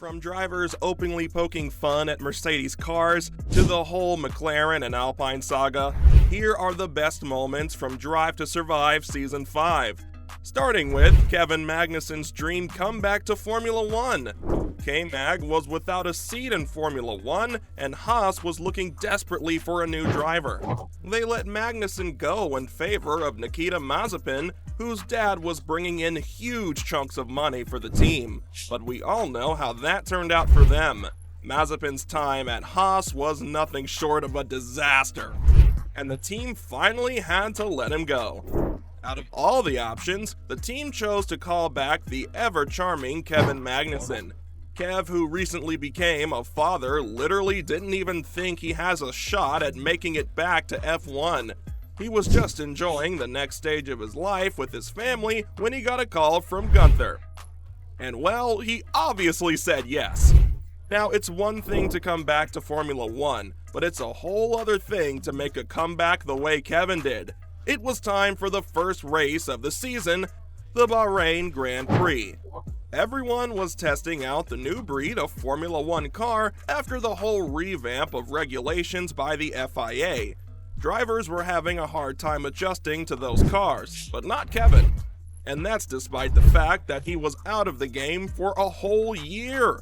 From drivers openly poking fun at Mercedes cars to the whole McLaren and Alpine saga, here are the best moments from Drive to Survive Season 5. Starting with Kevin Magnussen's dream comeback to Formula 1. K-Mag was without a seat in Formula 1, and Haas was looking desperately for a new driver. They let Magnussen go in favor of Nikita Mazepin, whose dad was bringing in huge chunks of money for the team. But we all know how that turned out for them. Mazepin's time at Haas was nothing short of a disaster, and the team finally had to let him go. Out of all the options, the team chose to call back the ever-charming Kevin Magnussen. Kev, who recently became a father, literally didn't even think he has a shot at making it back to F1. He was just enjoying the next stage of his life with his family when he got a call from Gunther. And well, he obviously said yes. Now, it's one thing to come back to Formula 1, but it's a whole other thing to make a comeback the way Kevin did. It was time for the first race of the season, the Bahrain Grand Prix. Everyone was testing out the new breed of Formula 1 car after the whole revamp of regulations by the FIA. Drivers were having a hard time adjusting to those cars, but not Kevin. And that's despite the fact that he was out of the game for a whole year.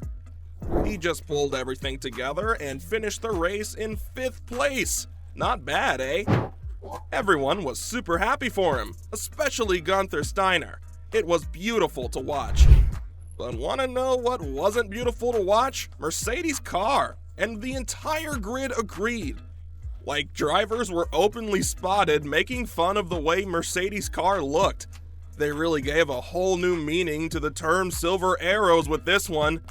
He just pulled everything together and finished the race in 5th place. Not bad, eh? Everyone was super happy for him, especially Gunther Steiner. It was beautiful to watch. But wanna know what wasn't beautiful to watch? Mercedes' car, and the entire grid agreed. Like, drivers were openly spotted making fun of the way Mercedes' car looked. They really gave a whole new meaning to the term silver arrows with this one.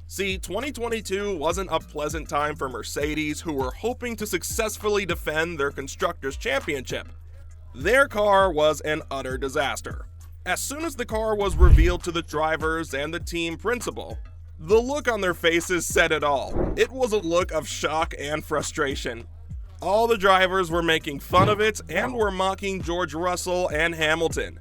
See, 2022 wasn't a pleasant time for Mercedes, who were hoping to successfully defend their Constructors' Championship. Their car was an utter disaster. As soon as the car was revealed to the drivers and the team principal, the look on their faces said it all. It was a look of shock and frustration. All the drivers were making fun of it and were mocking George Russell and Hamilton.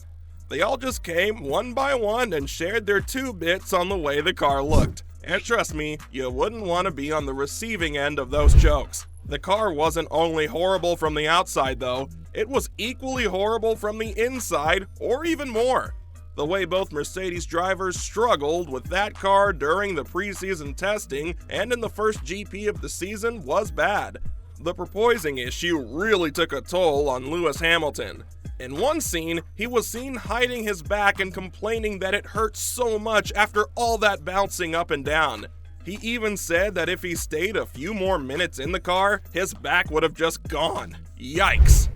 They all just came one by one and shared their 2 bits on the way the car looked. And trust me, you wouldn't want to be on the receiving end of those jokes. The car wasn't only horrible from the outside though, it was equally horrible from the inside, or even more. The way both Mercedes drivers struggled with that car during the preseason testing and in the first GP of the season was bad. The porpoising issue really took a toll on Lewis Hamilton. In one scene, he was seen hiding his back and complaining that it hurt so much after all that bouncing up and down. He even said that if he stayed a few more minutes in the car, his back would have just gone. Yikes!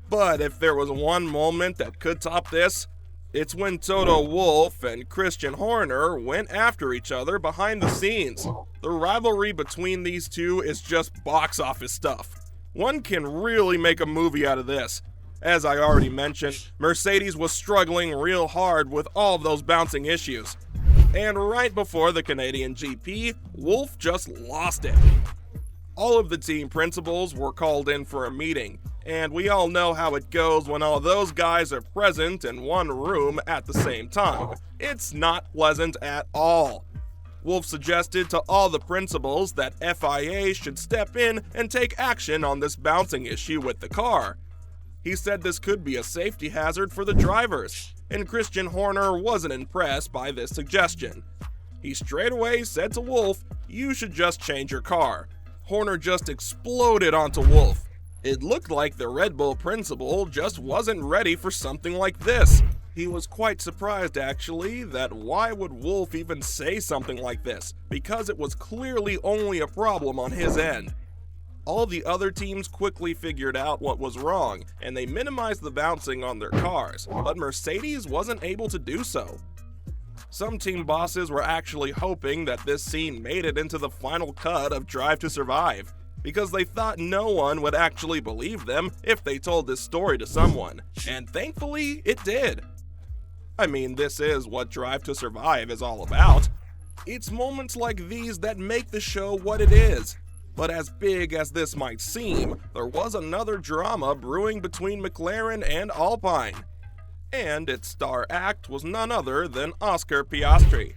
But if there was one moment that could top this, it's when Toto Wolff and Christian Horner went after each other behind the scenes. The rivalry between these two is just box office stuff. One can really make a movie out of this. As I already mentioned, Mercedes was struggling real hard with all of those bouncing issues. And right before the Canadian GP, Wolff just lost it. All of the team principals were called in for a meeting, and we all know how it goes when all those guys are present in one room at the same time. It's not pleasant at all. Wolff suggested to all the principals that FIA should step in and take action on this bouncing issue with the car. He said this could be a safety hazard for the drivers, and Christian Horner wasn't impressed by this suggestion. He straight away said to Wolff, "You should just change your car." Horner just exploded onto Wolff. It looked like the Red Bull principal just wasn't ready for something like this. He was quite surprised actually that why would Wolff even say something like this, because it was clearly only a problem on his end. All the other teams quickly figured out what was wrong, and they minimized the bouncing on their cars, but Mercedes wasn't able to do so. Some team bosses were actually hoping that this scene made it into the final cut of Drive to Survive, because they thought no one would actually believe them if they told this story to someone, and thankfully it did. I mean, this is what Drive to Survive is all about. It's moments like these that make the show what it is. But as big as this might seem, there was another drama brewing between McLaren and Alpine. And its star act was none other than Oscar Piastri.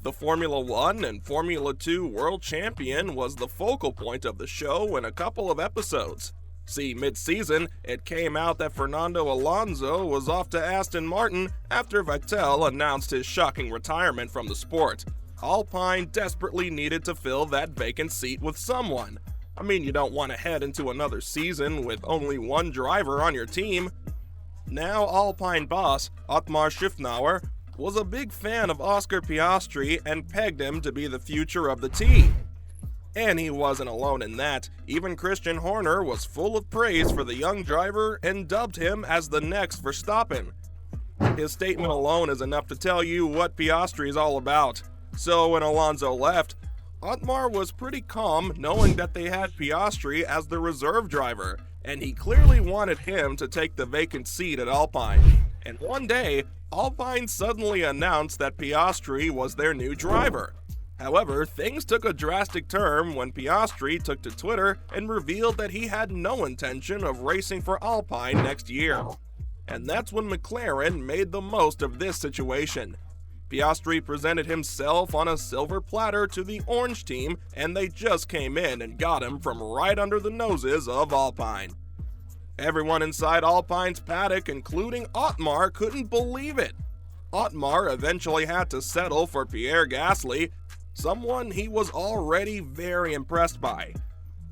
The Formula 1 and Formula 2 world champion was the focal point of the show in a couple of episodes. See, mid-season, it came out that Fernando Alonso was off to Aston Martin after Vettel announced his shocking retirement from the sport. Alpine desperately needed to fill that vacant seat with someone. I mean, you don't want to head into another season with only one driver on your team. Now Alpine boss Otmar Schiffnauer was a big fan of Oscar Piastri and pegged him to be the future of the team. And he wasn't alone in that. Even Christian Horner was full of praise for the young driver and dubbed him as the next Verstappen. His statement alone is enough to tell you what Piastri is all about. So when Alonso left, Otmar was pretty calm knowing that they had Piastri as the reserve driver, and he clearly wanted him to take the vacant seat at Alpine. And one day, Alpine suddenly announced that Piastri was their new driver. However, things took a drastic turn when Piastri took to Twitter and revealed that he had no intention of racing for Alpine next year. And that's when McLaren made the most of this situation. Piastri presented himself on a silver platter to the Orange team, and they just came in and got him from right under the noses of Alpine. Everyone inside Alpine's paddock, including Otmar, couldn't believe it. Otmar eventually had to settle for Pierre Gasly, someone he was already very impressed by.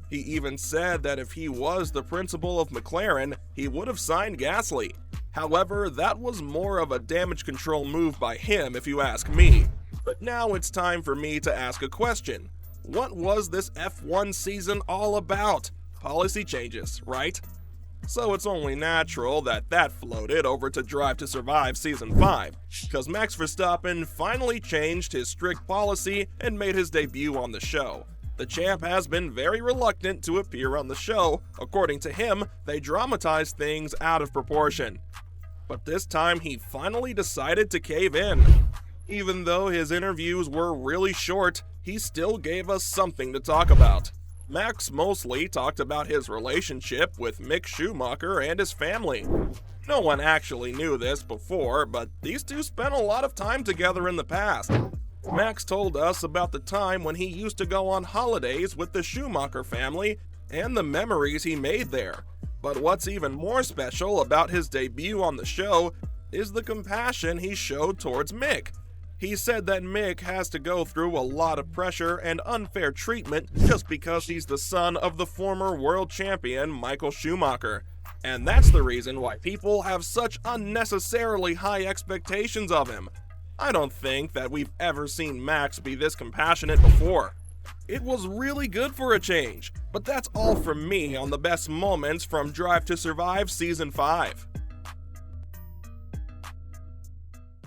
He even said that if he was the principal of McLaren, he would have signed Gasly. However, that was more of a damage control move by him if you ask me. But now it's time for me to ask a question. What was this F1 season all about? Policy changes, right? So it's only natural that floated over to Drive to Survive Season 5, because Max Verstappen finally changed his strict policy and made his debut on the show. The champ has been very reluctant to appear on the show. According to him, they dramatized things out of proportion. But this time he finally decided to cave in. Even though his interviews were really short, he still gave us something to talk about. Max mostly talked about his relationship with Mick Schumacher and his family. No one actually knew this before, but these two spent a lot of time together in the past. Max told us about the time when he used to go on holidays with the Schumacher family and the memories he made there. But what's even more special about his debut on the show is the compassion he showed towards Mick. He said that Mick has to go through a lot of pressure and unfair treatment just because he's the son of the former world champion Michael Schumacher. And that's the reason why people have such unnecessarily high expectations of him. I don't think that we've ever seen Max be this compassionate before. It was really good for a change, but that's all from me on the best moments from Drive to Survive Season 5.